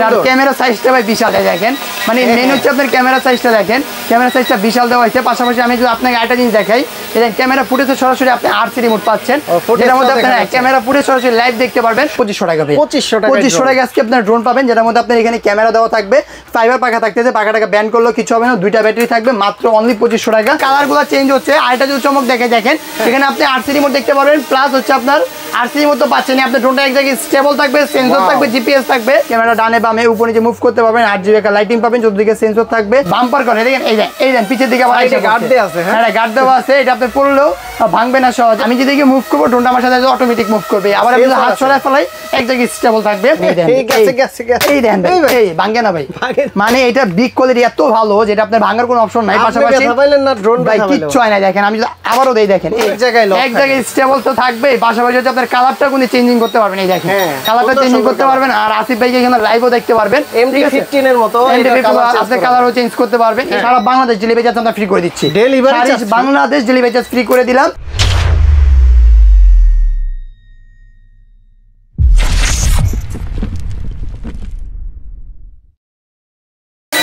আর camera সাইজটা ভাই বিশাল দেখেন, মানে মেন হচ্ছে আপনার ক্যামেরা সাইজটা দেখেন, ক্যামেরা সাইজটা বিশাল দেওয়া হয়েছে। পাশাপাশি আমি যদি আপনাকে একটা জিনিস দেখাই, ক্যামেরা ফুটেজে সরাসরি আপনি আরসি রিমোট পাচ্ছেন, যেটার মধ্যে আপনার ক্যামেরা ফুটেজ সরাসরি লাইভ দেখতে পারবেন। 2500 টাকা ভাই, 2500 টাকা আজকে আপনার ড্রোন পাবেন, যেটার মধ্যে আপনার এখানে ক্যামেরা দেওয়া থাকবে, ফাইবার পাখা থাকতেছে, পাখাটাকে ব্যান করলেও কিছু হবে না, 2টা ব্যাটারি থাকবে, মাত্র অনলি 2500 টাকা। কালারগুলো চেঞ্জ হচ্ছে, আরেকটা যদি চমক দেখে দেখেন, এখানে আপনি আরসি রিমোট দেখতে পারবেন, প্লাস হচ্ছে আপনার আরসি রিমোট তো পাচ্ছেন, আপনার ড্রোনটা এক জায়গায় স্টেবল থাকবে, সেন্সর থাকবে, জিপিএস থাকবে, ক্যামেরা ডানে বামে উপরে নিচে মুভ করতে পারবেন, 8GB একটা লাইটিং পাবেন, চতুর্দিকে সেন্সর থাকবে, বাম্পার করে দেখেন, এই দেন পিছের দিকে আবার গার্ড দেওয়া আছে, হ্যাঁ গার্ড দেওয়া আছে, এটা আপনি পড়লেও ভাঙবে না সহজ। আমি যেদিকে মুভ করবো ড্রোনটা আমার সাথে অটোমেটিক মুভ করবে, আবার আপনি হাত সরায় ফেলাই এক জায়গায় স্টেবল থাকবে। এই দেন এই ভাঙে না ভাই, মানে এটা বিগ কোয়ালিটি এত ভালো যেটা আপনার ভাঙার কোনো অপশন নাই। পাশাপাশি ভাই কিচ্ছু হয় না, দেখেন আমি আবারও দেই, দেখেন এক জায়গায় স্টেবল তো থাকবে, পাশাপাশি হচ্ছে আপনার কালারটা কোনো চেঞ্জিং করতে পারবেন, এই দেখেন কালারটা চেঞ্জিং করতে পারবেন। আর আসিফ ভাইকে এখানে লাইভও দেখতে পারবেন, MT-15 এর মতো আপনি কালারও চেঞ্জ করতে পারবেন। সারা বাংলাদেশ ডেলিভারি চার্জ আমরা ফ্রি করে দিচ্ছি, বাংলাদেশ ডেলিভারি চার্জ ফ্রি করে দিলাম।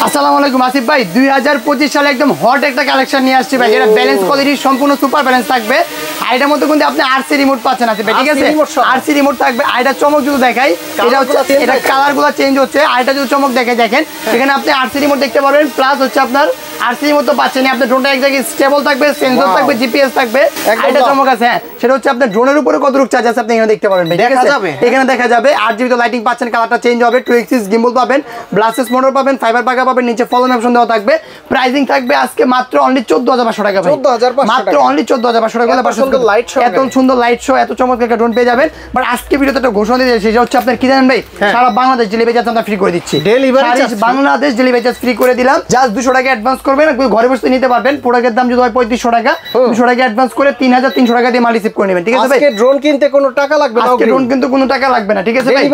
আসসালামু আলাইকুম আসিফ ভাই, 2025 সালে একদম হট একটা কালেকশন নিয়ে আসছি ভাই, যেটা ব্যালেন্স কোয়ালিটির সম্পূর্ণ সুপার ব্যালেন্স থাকবে। আর এটার মধ্যে কিন্তু আপনি আরসি রিমোট পাচ্ছেন আসিফ ভাই, ঠিক আছে আরসি রিমোট থাকবে। আর এটা চমক যদি দেখাই, এটা হচ্ছে এটা কালারগুলো চেঞ্জ হচ্ছে, আর এটা যদি চমক দেখাই দেখেন, এখানে আপনি আরসি রিমোট দেখতে পারবেন, প্লাস হচ্ছে আপনার আরসি রিমোট তো পাচ্ছেন, আপনার ড্রোনটা এক জায়গায় স্টেবল থাকবে, সেন্সর থাকবে, জিপিএস থাকবে। এটা চমক আছে, হ্যাঁ সেটা হচ্ছে আপনার ড্রোনের উপরে কতটুকু চার্জ আছে আপনি এখানে দেখতে পারবেন, এখানে দেখা যাবে। 8GB তো লাইটিং পাচ্ছেন, কালারটা চেঞ্জ হবে, 2 axis গিম্বল পাবেন, ব্লাস্টেস মোটর পাবেন, ফাইবার পাখা পাবেন, নিচে ফলোন অপশন দেওয়া থাকবে। প্রাইসিং থাকবে আজকে মাত্র অনলি 14500 টাকা ভাই, মাত্র অনলি 14500 টাকা। এত সুন্দর লাইট শো, এত চমৎকার একটা ড্রোন পেয়ে যাবেন। বাট আজকে ভিডিওতে একটা ঘোষণা দিয়ে যাচ্ছি, সেটা হচ্ছে আপনার কি জানেন ভাই, সারা বাংলাদেশ ডেলিভারি চার্জ আমরা ফ্রি করে দিচ্ছি, বাংলাদেশ ডেলিভারি চার্জ ফ্রি করে দিলাম। জাস্ট 200 টাকা অ্যাডভান্স করবেন, ঘরে বসে নিতে পারবেন। প্রোডাক্টের দাম যদি হয় 3500 টাকা, 200 টাকা অ্যাডভান্স করে 3300 টাকা দিয়ে মাল রিসিভ করে নেবেন, ঠিক আছে ভাই। আজকে ড্রোন কিনতে কোনো টাকা লাগবে না, আজকে ড্রোন কিন্তু কোনো টাকা লাগবে না, ঠিক আছে ভাই।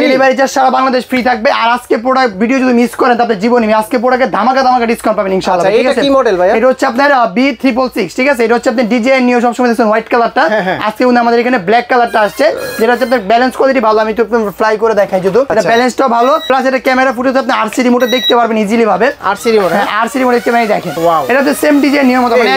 ডেলিভারি চার্জ সারা বাংলাদেশ ফ্রি থাকবে। আর আজকে প্রোডাক্ট ভিডিও যদি মিস করেন তাহলে জীবনে আজকে প্রোডাক্টের ধামাকা ডিসকাউন্ট পাবেন ইনশাআল্লাহ। এটা কি মডেল ভাই? এটা হচ্ছে আপনার B666, ঠিক আছে। এটা হচ্ছে আপনি ডিজাইন নিউ সবসময় দেখছেন হোয়াইট কালারটা, আজকে আমাদের এখানে ব্ল্যাক কালারটা আসছে, যেটা হচ্ছে আপনার ব্যালেন্স কোয়ালিটি ভালো। আমি একটু ফ্লাই করে দেখাই, যদি এটা ব্যালেন্সটাও ভালো, প্লাস এটা ক্যামেরা ফুটেজ আপনি আরসি রিমোটে দেখতে পারবেন ইজিলি ভাবে। আরসি রিমোট, হ্যাঁ আরসি রিমোট দেখতে পারেন, দেখেন এটা তো সেম ডিজাইন নিয়ম মতো, মানে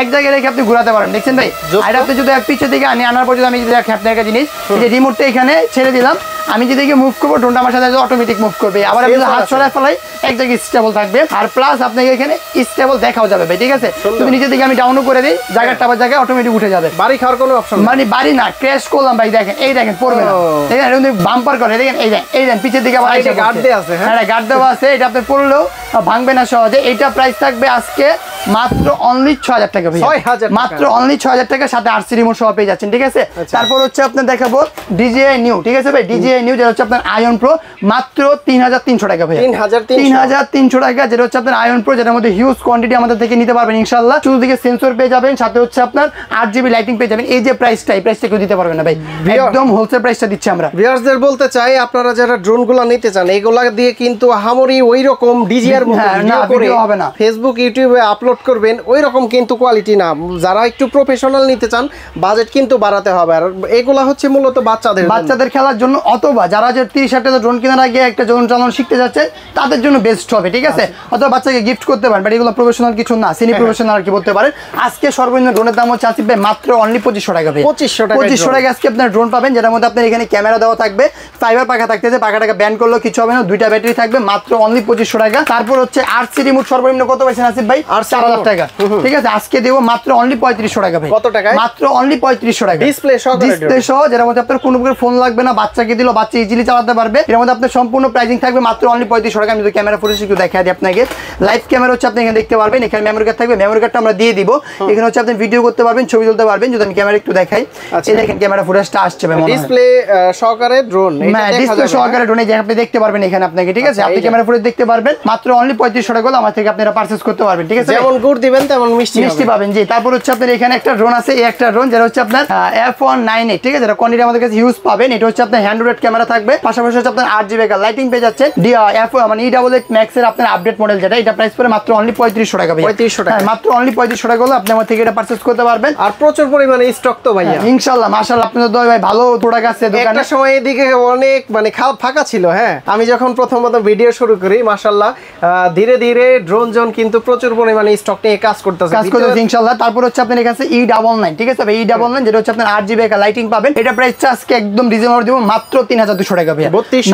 এক জায়গায় রেখে আপনি ঘোরাতে পারেন, দেখছেন ভাই। আর আপনি যদি পিছে দিকে আনার পর যদি আমি আপনার একটা জিনিস, যে রিমোটটা এখানে ছেড়ে দিলাম, আমি যেদিকে মুভ করবো ড্রোনটা আমার সাথে অটোমেটিক মুভ করবে, আবার আপনি হাত সরায় ফেলাই এক জায়গায় স্টেবল থাকবে। আর প্লাস আপনাকে এখানে স্টেবল দেখাও যাবে ভাই, ঠিক আছে। তুমি নিচে দিকে আমি ডাউনও করে দিই, জায়গাটা আবার জায়গায় অটোমেটিক উঠে যাবে। বাড়ি খাওয়ার কোনো অপশন মানে বাড়ি না, ক্র্যাশ করলাম ভাই, দেখেন এই দেখেন পড়বে না, দেখেন বাম্পার করে, দেখেন এই দেন পিছের দিকে আবার গার্ড দেওয়া আছে, হ্যাঁ গার্ড দেওয়া আছে, এটা আপনি পড়লেও ভাঙবে না সহজে। এটা প্রাইস থাকবে আজকে মাত্র অনলি 6000 টাকা ভাই, মাত্র অনলি 6000 টাকা, সাথে আরসি রিমোট সহ পেয়ে যাচ্ছেন, ঠিক আছে। তারপর হচ্ছে আপনার দেখাবো DJI নিউ, ঠিক আছে ভাই, DJI নিউ যেটা হচ্ছে আপনার আয়ন প্রো, মাত্র 3300 টাকা ভাই, 3300 টাকা, যেটা হচ্ছে আপনার আয়ন প্রো, যেটার মধ্যে হিউজ কোয়ান্টিটি আমাদের থেকে নিতে পারবেন ইনশাআল্লাহ। চতুর্দিকে সেন্সর পেয়ে যাবেন, সাথে হচ্ছে আপনার 8GB লাইটিং পেয়ে যাবেন। এই যে প্রাইসটা, এই প্রাইসটা কেউ দিতে পারবেন না ভাই, একদম হোলসেল প্রাইসটা দিচ্ছি আমরা। ভিউয়ার্সদের বলতে চাই, আপনারা যারা ড্রোনগুলো নিতে চান, এগুলা দিয়ে কিন্তু হামরি ওই রকম DJI এর মতো ভিডিও করে হবে না, ফেসবুক ইউটিউবে আপলোড করবেন ওই রকম কিন্তু কোয়ালিটি না। যারা একটু প্রফেশনাল নিতে চান, বাজেট কিন্তু বাড়াতে হবে। আর এগুলা হচ্ছে মূলত বাচ্চাদের খেলার জন্য, অথবা যারা যে 30,000 টাকা ড্রোন কেনার আগে একটা ড্রোন চালানো শিখতে যাচ্ছে তাদের জন্য বেস্ট হবে, ঠিক আছে। অথবা বাচ্চাকে গিফট করতে পারেন, বাট এগুলো প্রফেশনাল কিছু না, সেমি প্রফেশনাল আর কি বলতে পারেন। আজকে সর্বনিম্ন ড্রোনের দাম হচ্ছে আসিফ ভাই মাত্র অনলি 2500 টাকা ভাই, 2500 টাকা আজকে আপনার ড্রোন পাবেন, যেটার মধ্যে আপনার এখানে ক্যামেরা দেওয়া থাকবে, ফাইবার পাখা থাকতেছে, পাখাটাকে ব্যান করলেও কিছু হবে না, 2টা ব্যাটারি থাকবে, মাত্র অনলি 2500 টাকা। তারপর হচ্ছে আরসি রিমোট সর্বনিম্ন কত পাইছেন আসিফ ভাই? 4000 টাকা, ঠিক আছে। আজকে দেব মাত্র অনলি 3500 টাকা ভাই। কত টাকা? মাত্র অনলি 3500 টাকা, ডিসপ্লে সহ, যেটার মধ্যে আপনার কোনো প্রকার ফোন লাগবে না, বাচ্চাকে দিলেও বাচ্চা ইজিলি চালাতে পারবে। এর মধ্যে আপনার সম্পূর্ণ প্রাইসিং থাকবে মাত্র অনলি 3500 টাকা। আমি যদি ক্যামেরা ফুটেজ একটু দেখাই দিই আপনাকে, লাইভ ক্যামেরা হচ্ছে আপনি এখানে দেখতে পারবেন, এখানে মেমোরি কার্ড থাকবে, মেমোরি কার্ডটা আমরা দিয়ে দিব। এখানে হচ্ছে আপনি ভিডিও করতে পারবেন, ছবি তুলতে পারবেন। যদি আমি ক্যামেরা একটু দেখাই, এই দেখেন ক্যামেরা ফুটেজটা আসছে ভাই, ডিসপ্লে সহকারে ড্রোন, ডিসপ্লে সহকারে ড্রোন, এই যে আপনি দেখতে পারবেন এখানে আপনাকে, ঠিক আছে। আপনি ক্যামেরা ফুটেজ দেখতে পারবেন, মাত্র অনলি 3500 টাকা আমার থেকে আপনারা পারচেজ করতে পারবেন, ঠিক আছে। যেমন যেমন গুড় দিবেন তেমন মিষ্টি পাবেন। জি, তারপর হচ্ছে আপনার এখানে একটা ড্রোন আছে, এই একটা ড্রোন যেটা হচ্ছে আপনার F198, ঠিক আছে, এটা কোয়ান্টিটি আমাদের কাছে ইউজ পাবেন। এটা হচ্ছে আপনার হ্যান্ড রোটেট ক্যামেরা থাকবে, পাশাপাশি হচ্ছে আপনার 8GB লাইটিং পেয়ে যাচ্ছে। মানে E88 Max এর আপনার আপডেট মডেল যেটা, এটা প্রাইস পড়ে মাত্র অনলি 3500 টাকা ভাই। 3500 টাকা, মাত্র অনলি 3500 টাকা হলো আপনি আমার থেকে এটা পারচেজ করতে পারবেন। আর প্রচুর পরিমাণে স্টক তো ভাইয়া, ইনশাআল্লাহ মাশাআল্লাহ আপনাদের দয় ভাই ভালো প্রোডাক্ট আছে দোকানে। একটা সময় এদিকে অনেক মানে ফাঁকা ছিল। হ্যাঁ, আমি যখন প্রথমত ভিডিও শুরু করি মাশাআল্লাহ ধীরে ধীরে ড্রোন জোন কিন্তু প্রচুর পরিমাণে স্টক নিয়ে কাজ করতেছে ইনশাআল্লাহ। তারপর হচ্ছে আপনার এখানে E99, ঠিক আছে ভাই, E99 যেটা হচ্ছে আপনার 8GB লাইটিং পাবেন। এটা প্রাইস আজকে একদম রিজনেবল দিব, মাত্র 3200 টাকা ভাই।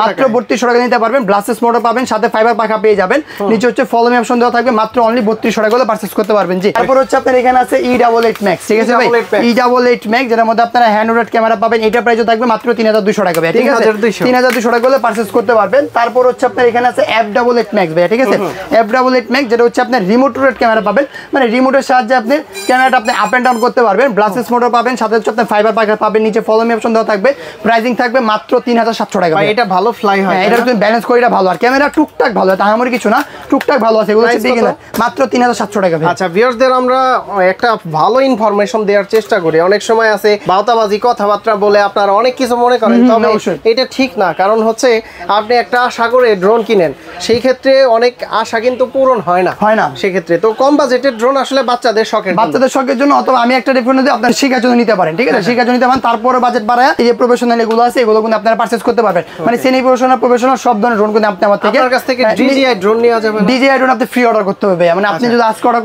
মাত্র 3200 টাকা নিতে পারবেন। ব্লাসেস মোটর পাবেন, সাথে ফাইবার পাখা পেয়ে যাবেন। নিচে হচ্ছে ফলো মি অপশন দেওয়া থাকবে, মাত্র অনলি 3200 টাকা হলে পারচেজ করতে পারবেন। জি, তারপর হচ্ছে আপনার এখানে আছে E88 Max, ঠিক আছে ভাই, E88 Max যেটার মধ্যে আপনারা হ্যান্ড রোটেট ক্যামেরা পাবেন। এটা প্রাইসও থাকবে মাত্র 3200 টাকা ভাই, ঠিক আছে, 3200 টাকা হলে পারচেজ করতে পারবেন। তারপর হচ্ছে আপনার এখানে আছে F88 Max ভাই, ঠিক আছে, F88 Max যেটা হচ্ছে আপনার রিমোট রোটেট ক্যামেরা পাবেন, মানে রিমোটের সাহায্যে আপনি ক্যামেরাটা আপনি আপ এন্ড ডাউন করতে পারবেন। ব্লাসেস মোটর পাবেন, সাথে হচ্ছে আপনার ফাইবার পাখা পাবেন, নিচে ফলো মি অপশন দেওয়া থাকবে। প্রাইসিং থাকবে মাত্র 3700 টাকা ভাই। এটা ভালো ফ্লাই হয়, এটা তুমি ব্যালেন্স করে এটা ভালো, আর ক্যামেরা টুকটাক ভালো, তাহামরি কিছু না, টুকটাক ভালো আছে। এগুলো হচ্ছে বিগিনার, মাত্র 3700 টাকা ভাই। আচ্ছা ভিউয়ারদের আমরা একটা ভালো ইনফরমেশন দেওয়ার চেষ্টা করি। অনেক সময় আছে বাউতাবাজি কথাবার্তা বলে আপনারা অনেক কিছু মনে করেন, তবে এটা ঠিক না। কারণ হচ্ছে আপনি একটা আশা করে ড্রোন কিনেন, সেই ক্ষেত্রে অনেক আশা কিন্তু পূরণ হয় না সেক্ষেত্রে। তো কম বাজেটের ড্রোন আসলে বাচ্চাদের শখের জন্য, অথবা আমি একটা রেফারেন্স দিই, আপনার শেখার জন্য নিতে পারেন, ঠিক আছে, শেখার জন্য নিতে পারেন। তারপরে বাজেট বাড়ায় এই যে প্রফেশনাল এগুলো আছে, এগুলো কিন্তু আপনারা পারচেজ করতে পারবেন। মানে সেমি প্রফেশনাল সব ধরনের ড্রোন কিন্তু আপনি আমার থেকে কাছ থেকে DJI ড্রোন নিয়ে যাবেন। DJI ড্রোন আপনি ফ্রি অর্ডার করতে হবে, মানে আপনি যদি আজকে অর্ডার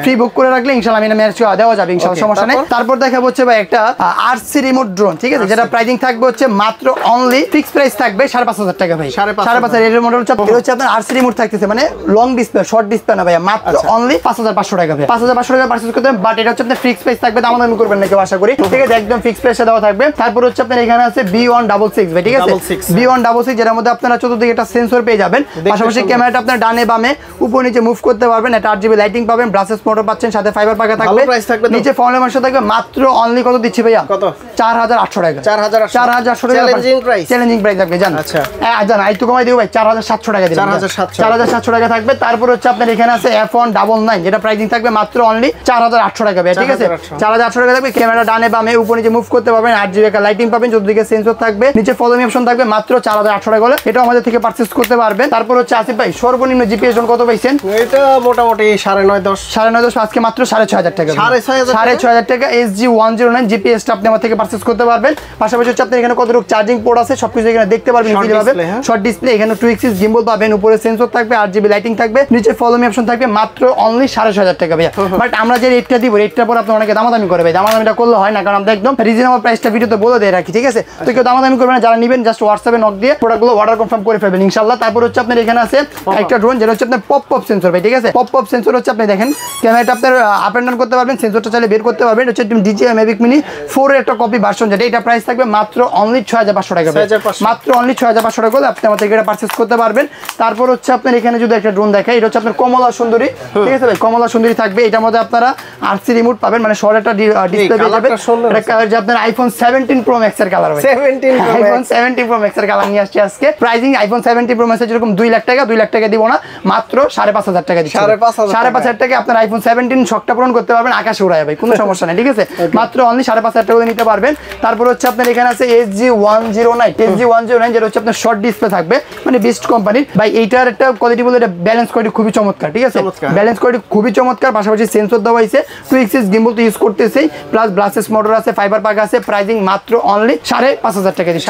ফ্রি বুক করে রাখলে ইনশাআল্লাহ আমি ম্যানেজ করে দেওয়া যাবে ইনশাআল্লাহ, সমস্যা নেই। তারপর দেখা হচ্ছে ভাই একটা RC রিমোট ড্রোন, ঠিক আছে, যেটা প্রাইসিং থাকবে হচ্ছে মাত্র অনলি ফিক্স প্রাইস থাকবে 5500 টাকা ভাই। 5500 এর মডেল হচ্ছে আপনার RC রিমোট থাকতেছে, মানে লং ডিসপ্লে, শর্ট ডিসপ্লে না ভাই, মাত্র অনলি 5500 টাকা ভাই। 5500 টাকা পারচেজ করতে হবে, বাট এটা হচ্ছে আপনার ফিক্স প্রাইস থাকবে, দামাদামি করবেন না কেউ আশা করি, ঠিক আছে, একদম ফিক্স প্রাইসে দেওয়া থাকবে। তারপর হচ্ছে আপনার এখানে আছে B166 ভাই, ঠিক আছে, B166 যেটার মধ্যে আপনারা চতুর্দিকে একটা সেন্সর পেয়ে যাবেন, পাশাপাশি ক্যামেরাটা আপনার ডানে বামে উপর নিচে মুভ করতে পারবেন। এটা 8GB লাইটিং পাবেন, ব্লাসেস মোটর পাচ্ছেন, সাথে ফাইবার পাখা থাকবে, নিচে ফলো মি অপশন থাকবে। মাত্র অনলি কত দিচ্ছি ভাইয়া? কত? 4800 টাকা। 4800 টাকা চ্যালেঞ্জিং প্রাইস থাকবে, জান। আচ্ছা জান, আই তো কমাই দিও ভাই, 4700 টাকা দিবেন, 4700 টাকা থাকবে। তারপর হচ্ছে আপনার এখানে আছে F199, যেটা প্রাইসিং থাকবে মাত্র অনলি 4800 টাকা ভাই, ঠিক আছে, 4800 টাকা থাকবে। ক্যামেরা ডানে বামে উপর নিচে মুভ করতে পারবেন, 8GB লাইটিং পাবেন, চতুর্দিকে সেন্সর থাকবে, নিচে ফলো মি অপশন থাকবে, মাত্র 4800 টাকা হলে এটা আমাদের থেকে পারচেজ করতে পারবেন। তারপর হচ্ছে আসিফ ভাই সর্বনিম্ন জিপিএস ড্রোন কত পাইছেন? এটা মোটামুটি 9.5 আজকে মাত্র 6500 টাকা, 6500 টাকা SG109 জিপিএসটা আপনি আমার থেকে পারচেজ করতে পারবেন। পাশাপাশি হচ্ছে আপনি এখানে কতটুকু চার্জিং পোর্ট আছে সবকিছু এখানে দেখতে পারবেন, ইজিলি পাবেন। শর্ট ডিসপ্লে, এখানে 2x গিম্বল পাবেন, উপরে সেন্সর থাকবে, 8GB লাইটিং থাকবে, নিচে ফলো মি অপশন থাকবে, মাত্র অনলি 6500 টাকা ভাই। বাট আমরা যে রেটটা দিব, রেটটার পর আপনি অনেকে দামাদামি করে ভাই, দামাদামিটা করলে হয় না, কারণ আমরা একদম রিজনেবল প্রাইসটা ভিডিওতে বলে দিয়ে রাখি, ঠিক আছে। তো কেউ দামাদামি করবেন না, যারা নেবেন জাস্ট হোয়াটসঅ্যাপে নক দিয়ে প্রোডাক্টগুলো অর্ডার কনফার্ম করে ফেলবেন ইনশাআল্লাহ। তারপর হচ্ছে আপনার এখানে আছে একটা ড্রোন যেটা হচ্ছে আপনার পপ সেন্সর ভাই, ঠিক আছে, পপ সেন্সর হচ্ছে আপনি দেখেন ক্যামেরাটা আপনার আপ এন্ড ডাউন করতে পারবেন, সেন্সরটা চাইলে বের করতে পারবেন। হচ্ছে DJI Mavic Mini 4 এর একটা কপি ভার্সন, যেটা এটা প্রাইস থাকবে মাত্র অনলি 6500 টাকা, মাত্র অনলি 6500 টাকা হলে আপনি আমাদের থেকে এটা পারচেজ করতে পারবেন। তারপর হচ্ছে আপনার এখানে যদি একটা ড্রোন দেখাই, এটা হচ্ছে আপনার কমলা সুন্দরী, ঠিক আছে ভাই, কমলা সুন্দরী থাকবে। এটার মধ্যে আপনারা RC রিমোট পাবেন, মানে শর্ট একটা ডিসপ্লে পেয়ে যাবেন। এটা কালার যে আপনার iPhone 17 Pro Max এর কালার হবে, iPhone 17 Pro Max এর কালার নিয়ে আসছে আজকে। প্রাইসিং iPhone 17 Pro Max এর যেরকম 2 লাখ টাকা, 2 লাখ টাকা দিব না, মাত্র 5500 টাকা দিচ্ছি। 5500 টাকা আপনার iPhone 17 শখটা পূরণ করতে পারবেন, আকাশে উড়ায় ভাই, কোনো সমস্যা নেই, ঠিক আছে, মাত্র অনলি 5500 টাকা নিতে পারবেন। তারপর হচ্ছে আপনার এখানে আছে SG109 যেটা হচ্ছে আপনার শর্ট ডিসপ্লে থাকবে, মানে বেস্ট কোম্পানির ভাই। এইটার একটা কোয়ালিটি বলে এটা ব্যালেন্স কোয়ালিটি খুবই চমৎকার, ঠিক আছে, ব্যালেন্স কোয়ালিটি খুবই চমৎকার। পাশাপাশি সেন্সর দেওয়া হয়েছে, 2x গিম্বল তো ইউজ করতেছেই, প্লাস ব্লাসেস মোটর আছে, ফাইবার পাক আছে। প্রাইসিং মাত্র অনলি 5500 টাকা দিচ্ছি,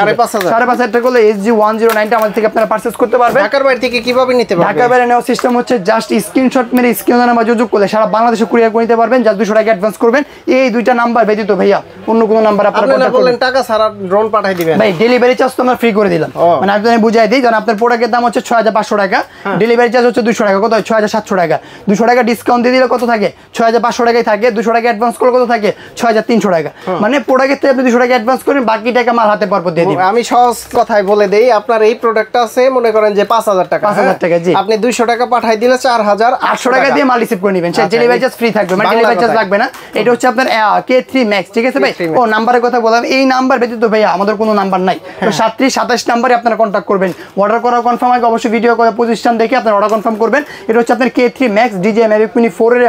5500 টাকা হলে SG109টা আমাদের থেকে আপনারা পারচেজ করতে পারবেন। ঢাকার বাইরে থেকে কিভাবে নিতে পারবেন? ঢাকার বাইরে নেওয়ার সিস্টেম হচ্ছে জাস্ট স্ক্রিনশট মেরে স্ক্রিনে নাম্বার যোগাযোগ করলে সারা বাংলাদেশে কুরিয়ার করে নিতে পারবেন, জাস্ট 200 টাকা অ্যাডভান্স করবেন। এই দুইটা নাম্বার ব্যতীত ভাইয়া অন্য কোনো নাম্বার আপনারা কন্টাক্ট করবেন, টাকা ছাড়া ড্রোন পাঠিয়ে দিবেন ভাই। ডেলিভারি চার্জ তো আমরা ফ্রি করে দিলাম, মানে আমি বুঝাই দিই, কারণ আপনার প্রোডাক্টের দাম হচ্ছে 6500 টাকা, ডেলিভারি চার্জ হচ্ছে 200 টাকা, কত হয় 6700 টাকা। 200 টাকা ডিসকাউন্ট দিয়ে দিলে কত থাকে? 6500 টাকাই থাকে। 200 টাকা অ্যাডভান্স করলে কত থাকে? 6300 টাকা। মানে প্রোডাক্টের থেকে আপনি 200 টাকা অ্যাডভান্স করেন, বাকি টাকা মাল হাতে পর দিয়ে দিবেন। আমি সহজ কথায় বলে দেই, আপনার এই প্রোডাক্টটা আছে মনে করেন যে 5000 টাকা, 5000 টাকা, জি, আপনি 200 টাকা পাঠিয়ে দিলে 4800 টাকা দিয়ে মাল রিসিভ করে নেবেন, সেই ডেলিভারি চার্জ ফ্রি থাকবে, মানে ডেলিভারি চার্জ লাগবে না। এটা হচ্ছে আপনার K3 Max, ঠিক আছে ভাই। ও নাম্বারের কথা বললাম, এই নাম্বার ব্যতীত ভাইয়া আমাদের কোনো নাম্বার নাই, তো 37 27 নাম্বারে আপনারা কন্টাক্ট করবেন। অর্ডার করা কনফার্ম আমাকে অবশ্যই ভিডিও করে প্রতিষ্ঠান দেখে আপনার অর্ডার কনফার্ম করবেন। এটা হচ্ছে আপনার K3 Max DJI Mavic Mini 4 এর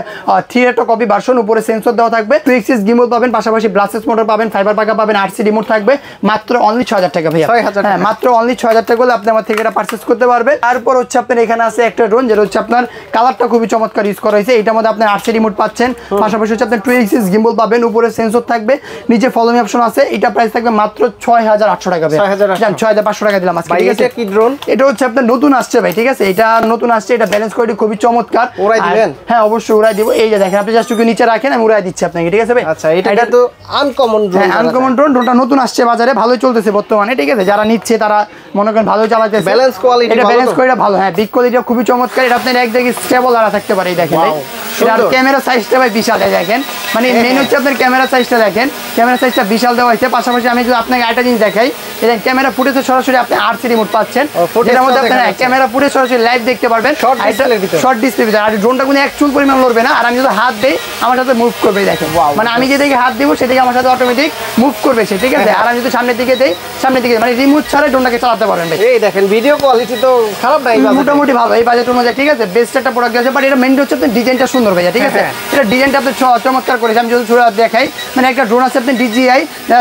3 একটা কপি ভার্সন, উপরে সেন্সর দেওয়া থাকবে, 2 এক্সিস গিম্বল পাবেন, পাশাপাশি ব্লাস্টেস মোটর পাবেন, ফাইবার পাকা পাবেন, RC রিমোট থাকবে, মাত্র অনলি 6000 টাকা ভাইয়া। হ্যাঁ, মাত্র অনলি 6000 টাকা হলে আপনি আমার থেকে এটা পারচেজ করতে পারবেন। তারপর হচ্ছে আপনার এখানে আছে একটা ড্রোন, যেটা হচ্ছে আপনার কালারটা খুবই চমৎকার ইউজ করা হয়েছে। এটার মধ্যে আপনার RC রিমোট পাচ্ছেন, পাশাপাশি হচ্ছে আপনার 2 এক্সিস গিম্বল পাবেন, উপরে সেন্সর থাকবে, নিচে ফলো মি অপশন আছে। এটা প্রাইস থাকবে মাত্র 6800 টাকা ভাই। 6500 টাকা দিলাম আজকে। ঠিক আছে, কি ড্রোন? এটা হচ্ছে আপনার নতুন আসছে ভাই। ঠিক আছে, এটা নতুন আসছে, এটা ব্যালেন্স কোয়ালিটি খুবই চমৎকার। উড়াই দিবেন? হ্যাঁ, অবশ্যই উড়াই দিব। এই যে দেখেন, আপনি জাস্ট একটু নিচে রাখেন, আমি উড়াই দিচ্ছি আপনাকে। ঠিক আছে ভাই? আচ্ছা, এটা তো আনকমন ড্রোন। হ্যাঁ, আনকমন ড্রোন। ড্রোনটা নতুন আসছে বাজারে, ভালোই চলতেছে বর্তমানে। ঠিক আছে, যারা নিচ্ছে তারা মনে করেন ভালোই চালাতেছে। ব্যালেন্স কোয়ালিটি এটা ব্যালেন্স কোয়ালিটি ভালো। হ্যাঁ, বিগ কোয়ালিটিটা খুবই চমৎকার। এটা আপনার এক জায়গায় স্টেবল দাঁড়া থাকতে পারে। এই দেখেন ভাই, এটার ক্যামেরা সাইজটা ভাই বিশাল। দেখেন, মানে মেন হচ্ছে আপনার ক্যামেরা সাইজটা দেখেন, ক্যামেরা সাইজটা বিশাল দেওয়া হয়েছে। পাশাপাশি আমি যদি আপনাকে একটা জিনিস দেখাই, এটা ক্যামেরা ফুটেজে সরাসরি আপনি RC রিমোট পাচ্ছেন, যেটার মধ্যে আপনি ক্যামেরা ফুটেজ সরাসরি লাইভ দেখতে পারবেন, শর্ট ডিসপ্লে ভিতরে। আর ড্রোনটা কোনো এক চুল পরিমাণ লড়বে না, আর আমি যদি হাত দেই আমার সাথে মুভ করবে। দেখেন, মানে আমি যেদিকে হাত দিব সেদিকে আমার সাথে অটোমেটিক মুভ করবে সে। ঠিক আছে, আর আমি যদি সামনের দিকে দেই, সামনের দিকে মানে রিমোট ছাড়া ড্রোনটাকে চালাতে পারবেন ভাই। এই দেখেন, ভিডিও কোয়ালিটি তো খারাপ নাই, মোটামুটি ভালো এই বাজেট অনুযায়ী। ঠিক আছে, বেস্ট একটা প্রোডাক্ট আছে। বাট এটা মেইন হচ্ছে আপনার ডিজাইনটা সুন্দর ভাইয়া। ঠিক আছে, এটা ডিজাইনটা আপনি চমৎকার করেছে। আমি যদি দেখাই, মানে একটা ড্রোন আছে আপনার DJI,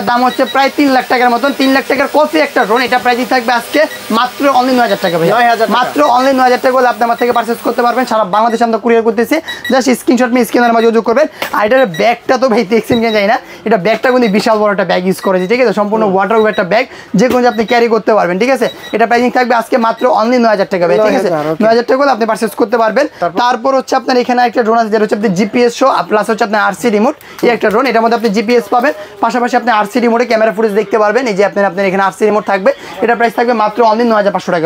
দাম হচ্ছে প্রায় 3 লাখ টাকার মতন। 3 লাখ টাকার কপি একটা ড্রোন। এটা প্রাইস থাকবে আজকে মাত্র অনলি 9000 টাকা ভাই। মাত্র অনলি 9000 টাকা হলে আপনি আমার থেকে পারচেজ করতে পারবেন। সারা বাংলাদেশে আমরা কুরিয়ার করতেছি। জাস্ট স্ক্রিনশট নিয়ে স্ক্রিনের মাঝে যোগ করবেন। আর এটার ব্যাগটা তো ভাই দেখছেন কিনা জানি না, এটা ব্যাগটা কিন্তু বিশাল বড় একটা ব্যাগ ইউজ করেছে। ঠিক আছে, সম্পূর্ণ ওয়াটারপ্রুফ একটা ব্যাগ, যে কোনো আপনি ক্যারি করতে পারবেন। ঠিক আছে, এটা প্রাইসিং থাকবে আজকে মাত্র অনলি 9000 টাকা ভাই। ঠিক আছে, 9000 টাকা হলে আপনি পারচেজ করতে পারবেন। তারপর হচ্ছে আপনার এখানে একটা ড্রোন আছে, যেটা হচ্ছে আপনি GPS শো প্লাস হচ্ছে আপনার RC রিমোট। এই একটা ড্রোন, এটার মধ্যে আপনি GPS পাবেন, পাশাপাশি আপনি RC রিমোটে ক্যামেরা ফুটেজ দেখতে পারবেন। এই যে আপনার এখানে RC রিমোট থাকবে। এটা প্রাইস থাকবে মাত্র অনলি 9500 টাকা।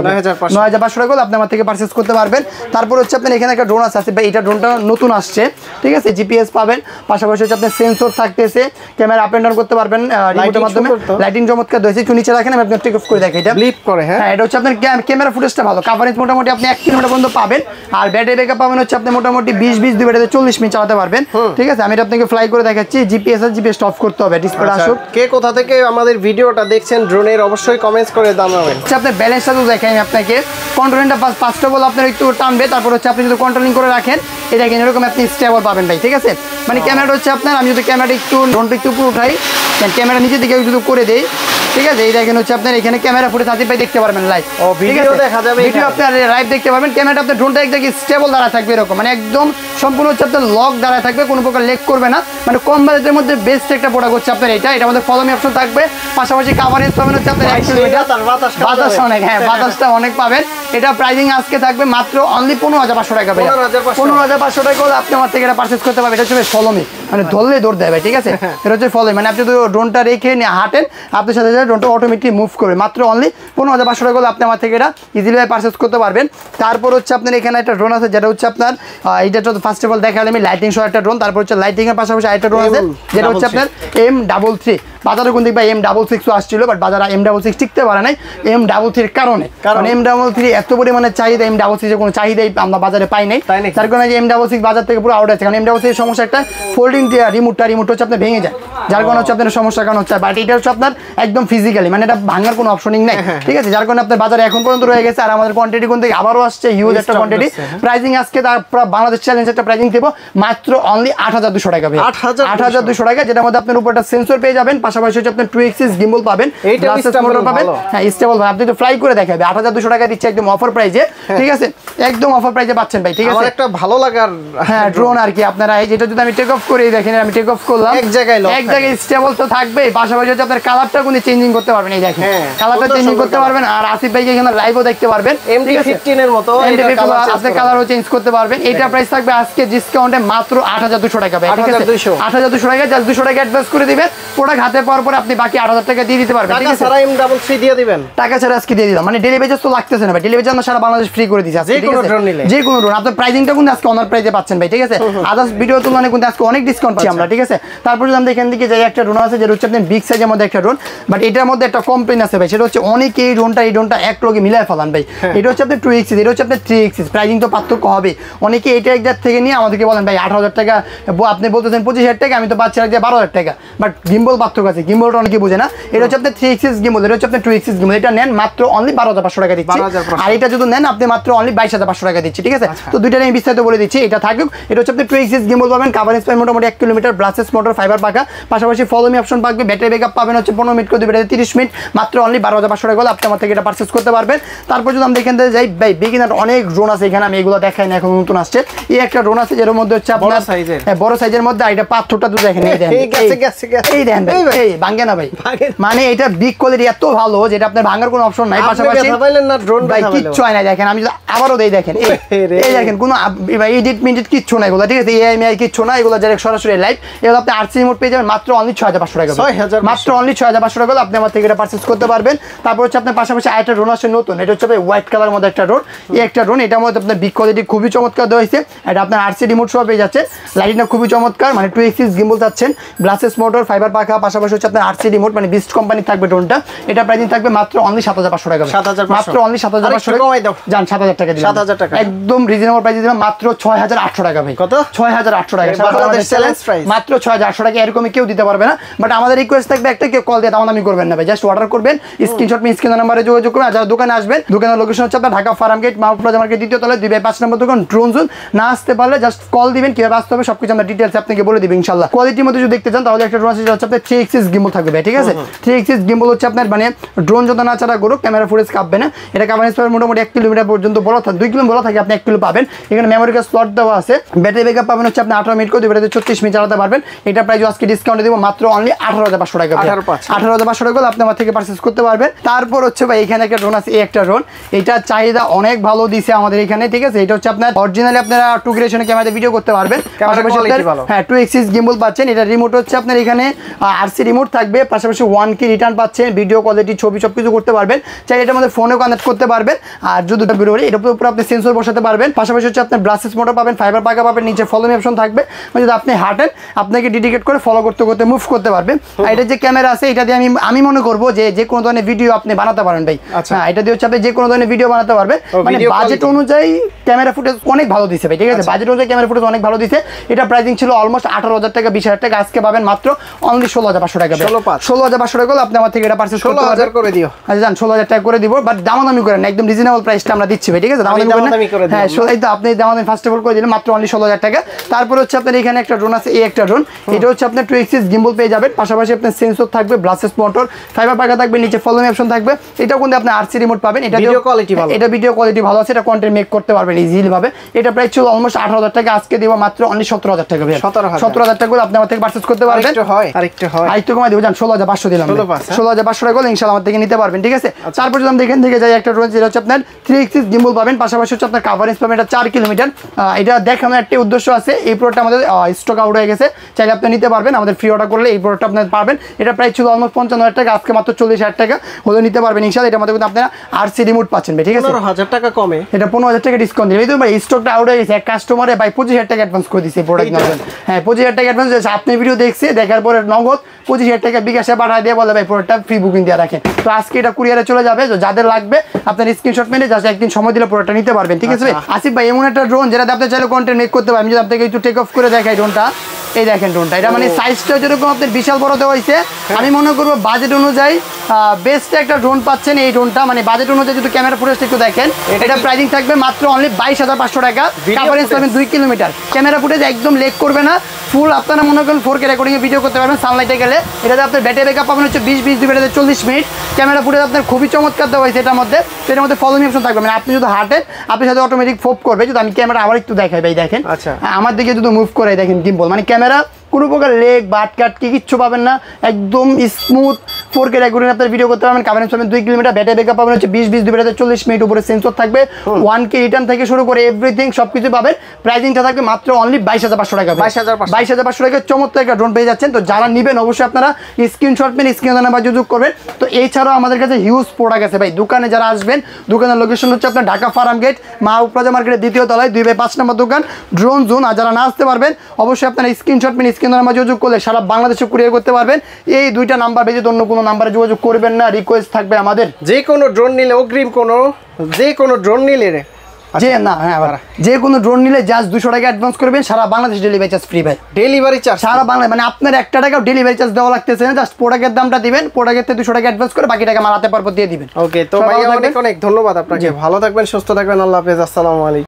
9500 টাকা হলে আপনি আমার থেকে পারচেজ করতে পারবেন। তারপর হচ্ছে আপনার এখানে একটা ড্রোন আছে ভাই। এটা ড্রোনটা নতুন আসছে। ঠিক আছে, GPS পাবেন, পাশাপাশি হচ্ছে আপনার সেন্সর থাকতেছে, ক্যামেরা আপ এন্ড ডাউন করতে পারবেন রিমোটের মাধ্যমে। লাইটিং চমৎকার দিয়েছে, একটু নিচে রাখেন, আমি আপনাকে টেক অফ করে দেখাই। এটা ব্লিপ করে। হ্যাঁ, এটা হচ্ছে আপনার ক্যামেরা ফুটেজটা ভালো, কভারেজ মোটামুটি আপনি 1 কিলোমিটার পর্যন্ত পাবেন। আর ব্যাটারি ব্যাকআপ পাবেন হচ্ছে আপনি মোটামুটি 20 দুই ব্যাটারিতে 40 মিনিট চালাতে পারবেন। ঠিক আছে, আমি এটা আপনাকে ফ্লাই করে দেখাচ্ছি। GPS অফ করতে হবে, ডিসপ্লে আসুক। কে কোথা থেকে আমাদের ভিডিওটা দেখছেন ড্রোনের অবশ্যই কমেন্টস করে জানাবেন। আচ্ছা, আপনার ব্যালেন্সটা তো দেখাই আমি আপনাকে। কন্ট্রোলিংটা ফার্স্ট অফ অল আপনার একটু টানবে, তারপর হচ্ছে আপনি যদি কন্ট্রোলিং করে রাখেন, এটা দেখেন এরকম আপনি স্টেবল পাবেন ভাই। ঠিক আছে, মানে ক্যামেরাটা হচ্ছে আপনার, আমি যদি ক্যামেরাটা একটু ড্রোনটা একটু উপরে উঠাই, ক্যামেরা নিচের দিকে যদি করে দেই, ঠিক আছে, এই দেখেন হচ্ছে আপনার এখানে ক্যামেরা ফুটেজ আসিফ ভাই দেখতে পারবেন লাইভ। ভিডিও দেখা যাবে, ভিডিও আপনার লাইভ দেখতে পারবেন। ক্যামেরাটা আপনার ড্রোনটা একদম স্টেবল দাঁড়া থাকবে এরকম, মানে একদম সম্পূর্ণ হচ্ছে আপনার লক দাঁড়া থাকবে, কোনো প্রকার লেগ করবে না। মানে কম বাজেটের মধ্যে বেস্ট একটা প্রোডাক্ট হচ্ছে আপনার এটা। এটার মধ্যে ফলো মি অপশন থাকবে, পাশাপাশি কভারেজ পাবেন হচ্ছে আপনার 1 কিলোমিটার, বাতাস অনেক। হ্যাঁ, বাতাসটা অনেক পাবেন। এটা প্রাইসিং আজকে থাকবে মাত্র অনলি 15500 টাকা ভাই। 15500 টাকা হলে আপনি আমার থেকে এটা পারচেজ করতে পারবেন। এটা হচ্ছে ফলো মি, মানে ধরলে দৌড় দেয় ভাই। ঠিক আছে, এটা হচ্ছে ফলো মি, মানে আপনি যদি ড্রোনটা রেখে নিয়ে হাঁটেন, আপনার সাথে সাথে ড্রোনটা অটোমেটিক মুভ করবে। মাত্র অনলি 15500 টাকা হলে আপনি আমার থেকে এটা ইজিলি পারচেজ করতে পারবেন। তারপর হচ্ছে আপনার এখানে একটা ড্রোন আছে, যেটা হচ্ছে আপনার এটা তো ফার্স্ট অফ অল দেখালে আমি লাইটিং সহ একটা ড্রোন। তারপর হচ্ছে লাইটিং এর পাশাপাশি আরেকটা ড্রোন আছে, যেটা হচ্ছে আপনার M33। বাজারে কোন দিক ভাই M66 আসছিল, বাট বাজারে M66 টিকতে পারে নাই M33 কারণে। কারণ M33 এত পরিমাণে চাহিদা, M66 এর কোনো চাহিদাই আমরা বাজারে পাই নাই। তার কারণে যে M66 বাজার থেকে পুরো আউট আছে। কারণ M66 এর সমস্যা একটা, ফোল্ডিং রিমোটটা হচ্ছে আপনার ভেঙে যায়, যার কারণে হচ্ছে আপনার সমস্যা কারণ হচ্ছে। বাট এটা হচ্ছে আপনার একদম ফিজিক্যালি, মানে এটা ভাঙার কোনো অপশনই নাই। ঠিক আছে, যার কারণে আপনার বাজারে এখন পর্যন্ত রয়ে গেছে। আর আমাদের কোয়ান্টিটি কোন থেকে আবারও আসছে, হিউজ একটা কোয়ান্টিটি। প্রাইসিং আজকে তার বাংলাদেশ চ্যালেঞ্জ একটা প্রাইসিং দেবো মাত্র অনলি 8200 টাকা ভাই। 8200 টাকা, যেটার মধ্যে আপনার উপরটা সেন্সর পেয়ে যাবেন, পাশাপাশি হচ্ছে আপনার 2 এক্সিস গিম্বল পাবেন, মোটর পাবেন। হ্যাঁ, স্টেবল ভাই, আপনি তো ফ্লাই করে দেখাবে। 8200 টাকা দিচ্ছে একদম অফার প্রাইসে। ঠিক আছে, একদম অফার প্রাইসে পাচ্ছেন ভাই। ঠিক আছে, আমার একটা ভালো লাগার হ্যাঁ ড্রোন আর কি। আপনারা এই যেটা যদি আমি টেক অফ করে দেখেন, আমি টেক অফ করলাম, এক জায়গায় স্টেবল তো থাকবে, পাশাপাশি হচ্ছে আপনার কালারটা কিন্তু চেঞ্জিং করতে পারবেন। এই দেখেন, কালারটা চেঞ্জিং করতে পারবেন। আর আসিফ ভাইকে এখানে লাইভও দেখতে পারবেন, MT15 এর মতো আপনি কালারও চেঞ্জ করতে পারবেন। এটা প্রাইস থাকবে আজকে ডিসকাউন্টে মাত্র 8200 টাকা ভাই। ঠিক আছে, 8200 টাকা, জাস্ট 200 টাকা অ্যাডভান্স করে দিবেন। প্রোডাক্ট হাতে পাওয়ার পর আপনি বাকি 8000 টাকা দিয়ে দিতে পারবেন। ঠিক আছে, সারা M33 দিয়ে দিবেন, টাকা ছাড়া আজকে দিয়ে দিলাম। মানে ডেলিভারি চার্জ তো লাগতেছে না ভাই, ডেলিভারি চার্জ সারা বাংলাদেশ ফ্রি করে দিয়েছে আজকে। যে কোনো ড্রোন নিলে, যে কোনো ড্রোন আপনার প্রাইসিংটা কিন্তু আজকে অনার প্রাইসে পাচ্ছেন ভাই। ঠিক আছে, আদার্স ভিডিও তুলনায় কিন্তু আজকে অনেক ডিসকাউন্ট পাচ্ছি আমরা। ঠিক আছে, তারপর যদি আমরা এখান থেকে যাই, একটা ড্রোন আছে যেটা হচ্ছে আপনার বিগ সাইজের মধ্যে একটা ড্রোন, বাট এটার মধ্যে একটা কমপ্লেন আছে ভাই। সেটা হচ্ছে অনেকে এই ড্রোনটা এক লগে মিলায় ফেলান ভাই। এটা হচ্ছে আপনার 2 এক্সিস, এটা হচ্ছে আপনার 3 এক্সিস। প্রাইসিং তো পার্থক্য হবে। অনেকে এটা এক জায়গা থেকে নিয়ে আমাদেরকে বলেন ভাই 8000 টাকা, আপনি বলতেছেন 25000 টাকা, আমি তো পাচ্ছি এক জায়গায় 12000 টাকা। বাট গিম্বল পার্থক্য আছে, গিম্বলটা অনেকে বুঝে না। এটা হচ্ছে আপনার 3 এক্সিস গিম্বল, এটা হচ্ছে আপনার 2 এক্সিস গিম্বল। এটা নেন মাত্র অনলি 12500 টাকা দিচ্ছি। আর এটা যদি নেন আপনি মাত্র অনলি 22,500 টাকা দিচ্ছি, ঠিক আছে? তো দুইটা আমি বিস্তারিত বলে দিচ্ছি। এটা থাকুক, এটা হচ্ছে আপনি 2 গিম্বল পাবেন, কাভার স্প্যান মোটামুটি 1 কিলোমিটার, ব্লাসেস মোটর, ফাইবার পাকা, পাশাপাশি ফলো মি অপশন পাবে, ব্যাটারি ব্যাকআপ পাবেন হচ্ছে 15 মিনিট করে 2 ব্যাটারি 30 মিনিট, মাত্র অনলি 12,500 টাকা হলে আপনি আমার থেকে এটা পারচেজ করতে পারবেন। তারপর যদি আমরা এখান থেকে যাই ভাই, বিগিনার অনেক ড্রোন আছে এখানে, আমি এগুলো দেখাই না, এখন নতুন আসছে। এই একটা ড্রোন আছে যেটার মধ্যে হচ্ছে আপনার বড় সাইজের মধ্যে, এটা পাথরটা তো দেখেন, এই দেখেন, এই দেখেন, এই ভাঙে না ভাই, মানে এটা বিগ কোয়ালিটি এত ভালো যেটা আপনার ভাঙার কোনো অপশন নাই। পাশাপাশি ভাই কিচ্ছু হয় না, দেখেন আমি আবারও দেই, দেখেন এই দেখেন কোনো এডিট মিডিট কিচ্ছু নাই এগুলো, ঠিক আছে? এআইএমআই কিচ্ছু না, এগুলো ডাইরেক্ট সরাসরি লাইভ। এগুলো আপনি আরসি রিমোট পেয়ে যাবেন মাত্র অনলি 6,500 টাকা, মাত্র অনলি 6,500 টাকা আপনি আমার থেকে এটা পারচেজ করতে পারবেন। তারপর হচ্ছে আপনার পাশাপাশি আরেকটা ড্রোন আছে নতুন, এটা হচ্ছে হোয়াইট কালার মধ্যে একটা ড্রোন। এই একটা ড্রোন, এটার মধ্যে আপনার বিগ কোয়ালিটি খুবই চমৎকার দেওয়া হয়েছে। এটা আপনার আরসি রিমোট সহ পেয়ে যাচ্ছে, লাইটটা খুবই চমৎকার, মানে 2 এক্সিস গিম্বল চাচ্ছেন, গ্লাসেস মোটর, ফাইবার পাখা, পাশাপাশি হচ্ছে আপনার আরসি রিমোট, মানে বিস্ট কোম্পানি থাকবে ড্রোনটা। এটা প্রাইসিং থাকবে মাত্র অনলি 7,500 টাকা, মাত্র অনলি 7,500 টাকা। যান 7,000 টাকা দিলাম, 7,000 টাকা একদম রিজনেবল প্রাইসে দিলাম, মাত্র 6,800 টাকা ভাই। কত? 6,800 টাকা, মাত্র 6,800 টাকা। এরকমই কেউ দিতে পারবে না, বাট আমাদের রিকোয়েস্ট থাকবে একটা, কেউ কল দিয়ে দামাদামি করবেন না ভাই, জাস্ট অর্ডার করবেন, স্ক্রিনশট নিয়ে স্ক্রিন নাম্বারে যোগাযোগ করবেন। আর যারা দোকানে আসবেন, দোকানের লোকেশন হচ্ছে আপনার ঢাকা ফার্ম গেট, মাহবুব প্লাজা মার্কেট, 2য় তলায়, 2/5 নম্বর দোকান, ড্রোন জোন। না আসতে পারলে জাস্ট কল দিবেন, কিভাবে আসতে হবে সবকিছু আমরা ডিটেইলস আপনাকে বলে দিব ইনশাআল্লাহ। কোয়ালিটির মধ্যে যদি দেখতে চান তাহলে একটা ড্রোন আছে, যেটা হচ্ছে আপনার 3 এক্সিস গিম্বল থাকবে ভাই, ঠিক আছে? 3 এক্সিস গিম্বল হচ্ছে আপনার মানে ড্রোন যত না ছাড়া করুক ক্যামেরা ফুটেজ কাঁপবে না। এটা কাভার স্পেস মোটামুটি 1 কিলোমিটার পর্যন্ত বলা থাকে, 2 কিলো বলা থাকে, আপনি 1 কিলো পাবেন। এখানে মেমোরি কার্ড স্লট দেওয়া আছে, ব্যাটারি ব্যাকআপ পাবেন হচ্ছে আপনি 18 মিনিট করে 2 ব্যাটারি 34 মিনিট চালাতে পারবেন। এটা প্রাইস আজকে ডিসকাউন্টে দিব মাত্র অনলি 18,500 টাকা, 18,500 টাকা আপনি আমার থেকে পারচেজ করতে পারবেন। তারপর হচ্ছে ভাই এখানে একটা ড্রোন আছে, এই একটা ড্রোন, এটা চাহিদা অনেক ভালো দিছে আমাদের এখানে, ঠিক আছে? এটা হচ্ছে আপনার অরিজিনালি আপনারা 2 গ্রেশনে ক্যামেরাতে ভিডিও করতে পারবেন, পাশাপাশি হ্যাঁ 2 এক্সিস গিম্বল পাচ্ছেন। এটা রিমোট হচ্ছে আপনার এখানে আরসি রিমোট থাকবে, পাশাপাশি 1 কি রিটার্ন পাচ্ছেন, ভিডিও কোয়ালিটি ছবি সবকিছু করতে পারবেন, চাই এটার মধ্যে ফোনেও কানেক্ট করতে পারবেন। আর যদি ভিডিও এটার উপর আপনি সেন্সর বসাতে পারবেন, পাশাপাশি হচ্ছে আপনার ব্লাসেস মোটর পাবেন, ফাইবার পাকা পাবেন, নিচে ফলো মি অপশন থাকবে, মানে যদি আপনি হাঁটেন আপনাকে ডেডিকেট করে ফলো করতে করতে মুভ করতে পারবেন। আর এটা যে ক্যামেরা আছে, এটা দিয়ে আমি মনে করবো যে কোনো ধরনের ভিডিও আপনি বানাতে পারেন ভাই। হ্যাঁ, এটা দিয়ে হচ্ছে আপনি যে কোনো ধরনের ভিডিও বানাতে পারবেন, মানে বাজেট অনুযায়ী ক্যামেরা ফুটেজ অনেক ভালো দিছে ভাই, ঠিক আছে? বাজেট অনুযায়ী ক্যামেরা ফুটেজ অনেক ভালো দিছে। এটা প্রাইসিং ছিল অলমোস্ট 18,000 টাকা, 20,000 টাকা, আজকে পাবেন মাত্র অনলি 16,500 টাকা, 16,500 টাকা আপনি আমার থেকে এটা পারচেজ করতে পারবেন। করে দিও, আচ্ছা জান 16,000 টাকা করে দিব, বাট দামাদামি করেন না, একদম রিজনেবল প্রাইসটা আমরা দিচ্ছি ভাই, ঠিক আছে? দামাদামি করে হ্যাঁ, এই তো আপনি দামাদামি ফার্স্ট অফ অল করে দিলেন মাত্র অনলি 16,000 টাকা। তারপর হচ্ছে আপনার এখানে একটা ড্রোন আছে, এই একটা ড্রোন, এটা হচ্ছে আপনার 2 এক্সিস গিম্বল পেয়ে যাবেন, পাশাপাশি আপনার সেন্সর থাকবে, ব্লাসেস মোটর, ফাইবার পাকা থাকবে, নিচে ফলো মি অপশন থাকবে। এটাও কিন্তু আপনি আরসি রিমোট পাবেন, এটা ভিডিও কোয়ালিটি ভালো, এটা ভিডিও কোয়ালিটি ভালো আছে, এটা কন্টেন্ট মেক করতে পারবেন ইজিলি ভাবে। এটা প্রাইস ছিল অলমোস্ট 18,000 টাকা, আজকে দিব মাত্র অনলি 17,000 টাকা ভাই, 17,000 টাকা আপনি আমার থেকে পারচেজ করতে পারবেন। আরেকটু কমাই দিব, জান 16,500 দিলাম, 16,500 টাকা ইনশাআল্লাহ আমার থেকে নিতে পারবেন, ঠিক আছে? তারপর যদি আমরা এখান থেকে যাই, একটা ড্রোন যেটা হচ্ছে আপনার 3 এক্সিস গিম্বল পাবেন, পাশাপাশি হচ্ছে আপনার কাভারেজ পাবেন, এটা 4 কিলোমিটার। এটা দেখানোর একটা উদ্দেশ্য আছে, এই প্রোডাক্টটা আমাদের স্টক আউট হয়ে গেছে, চাইলে আপনি নিতে পারবেন, আমাদের ফ্রি অর্ডার করলে এই প্রোডাক্টটা আপনার পাবেন। এটা প্রাইস ছিল অলমোস্ট 55,000 টাকা, আজকে মাত্র 40,000 টাকা হলে নিতে পারবেন ইনশাআল্লাহ। এটার মধ্যে কিন্তু আপনারা আরসি রিমোট পাচ্ছেন ভাই, ঠিক আছে? 15,000 টাকা কমে, এটা 15,000 টাকা ডিসকাউন্ট দিবে। এই তো ভাই স্টকটা আউট হয়ে গেছে, এক কাস্টমারে ভাই 25,000 টাকা অ্যাডভান্স করে দিয়েছে প্রোডাক্ট নেবেন। হ্যাঁ 25,000 টাকা অ্যাডভান্স দিয়েছে, আপনি ভিডিও দেখছে, দেখার পরে নগদ 25,000 টাকা বিকাশে পাঠিয়ে দিয়ে বলে ভাই প্রোডাক্টটা ফ্রি বুকিং দিয়ে রাখেন। তো আজকে এটা কুরিয়ারে চলে যাবে, যাদের লাগবে আপনার স্ক্রিনশট মেরে জাস্ট একদিন সময় দিলে প্রোডাক্টটা নিতে পারবেন, ঠিক আছে? আসিফ ভাই এমন একটা ড্রোন যেটাতে আপনি চাইলে কন্টেন্ট মেক করতে পারবেন। যদি আপনাকে একটু টেক অফ করে দেখাই ড্রোনটা, এই দেখেন ড্রোনটা, এটা মানে সাইজটা যেরকম আপনার বিশাল বড় দেওয়া হয়েছে, আমি মনে করবো বাজেট অনুযায়ী বেস্ট একটা ড্রোন পাচ্ছেন এই ড্রোনটা, মানে বাজেট অনুযায়ী যদি ক্যামেরা ফুটেজটা একটু দেখেন, এটা প্রাইসিং থাকবে মাত্র অনলি 22,500 টাকা, কভারেজ পাবেন 2 কিলোমিটার, ক্যামেরা ফুটেজ একদম লেগ করবে না, ফুল আপনারা মনে করেন 4K রেকর্ডিং এ ভিডিও করতে পারবেন সানলাইটে গেলে। এটাতে আপনার ব্যাটারি ব্যাকআপ পাবেন হচ্ছে 20 2 ব্যাটারি 40 মিনিট, ক্যামেরা ফুটেজ আপনার খুবই চমৎকার দেওয়া হয়েছে এটার মধ্যে। এটার মধ্যে ফলো মি অপশন থাকবে, মানে আপনি যদি হাঁটেন আপনার সাথে অটোমেটিক ফোপ করবে। যদি আমি ক্যামেরা আবার একটু দেখাই ভাই, দেখেন আমার দিকে যদি মুভ করে দেখেন গিম্বল, মানে ক্যামেরা কোনো প্রকার লেগ বাট কাট কিচ্ছু পাবেন না, একদম স্মুথ 4K রেকর্ডিং আপনার ভিডিও করতে পারবেন। কাভারেজ পাবেন 2 কিলোমিটার, ব্যাটারি ব্যাকআপ পাবেন হচ্ছে 20 2 ব্যাটারি 40 মিনিট, উপরে সেন্সর থাকবে, 1K রিটার্ন থেকে শুরু করে এভরিথিং সবকিছু পাবেন। প্রাইসিংটা থাকবে মাত্র অনলি 22,500 টাকা, 22,500 টাকা চমৎকার একটা ড্রোন পেয়ে যাচ্ছেন। তো যারা নেবেন অবশ্যই আপনারা স্ক্রিনশট মেন স্ক্রিনে নাম্বার যোগাযোগ করবেন। তো এছাড়াও আমাদের কাছে হিউজ প্রোডাক্ট আছে ভাই। দোকানে যারা আসবেন, দোকানের লোকেশন হচ্ছে আপনার ঢাকা ফার্ম গেট, মাহবুব প্লাজা মার্কেটের 2য় তলায়, 2/5 নম্বর দোকান, ড্রোন জোন। আর যারা না আসতে পারবেন অবশ্যই আপনারা স্ক্রিনশট মেন স্ক্রিনে নাম্বার যোগাযোগ করলে সারা বাংলাদেশে কুরিয়ার করতে পারবেন। এই দুইটা নাম্বার বেজে অন্য কোনো নাম্বারে যোগাযোগ করবেন না, রিকোয়েস্ট থাকবে আমাদের। যে কোনো ড্রোন নিলে অগ্রিম কোনো, যে কোনো ড্রোন নিলে যে না হ্যাঁ যে কোনো ড্রোন নিলে জাস্ট 200 টাকা অ্যাডভান্স করবেন, সারা বাংলাদেশ ডেলিভারি চার্জ ফ্রি ভাই। ডেলিভারি চার্জ সারা বাংলাদেশ, মানে আপনার 1 টাকাও ডেলিভারি চার্জ দেওয়া লাগতেছে না, জাস্ট প্রোডাক্টের দামটা দিবেন, প্রোডাক্টের থেকে 200 টাকা অ্যাডভান্স করে বাকি টাকা আমার হাতে পর দিয়ে দিবেন। ওকে, তো ভাই অনেক অনেক ধন্যবাদ আপনাকে। ভালো থাকবেন, সুস্থ থাকবেন, আল্লাহ হাফেজ, আসসালামু আলাইকুম।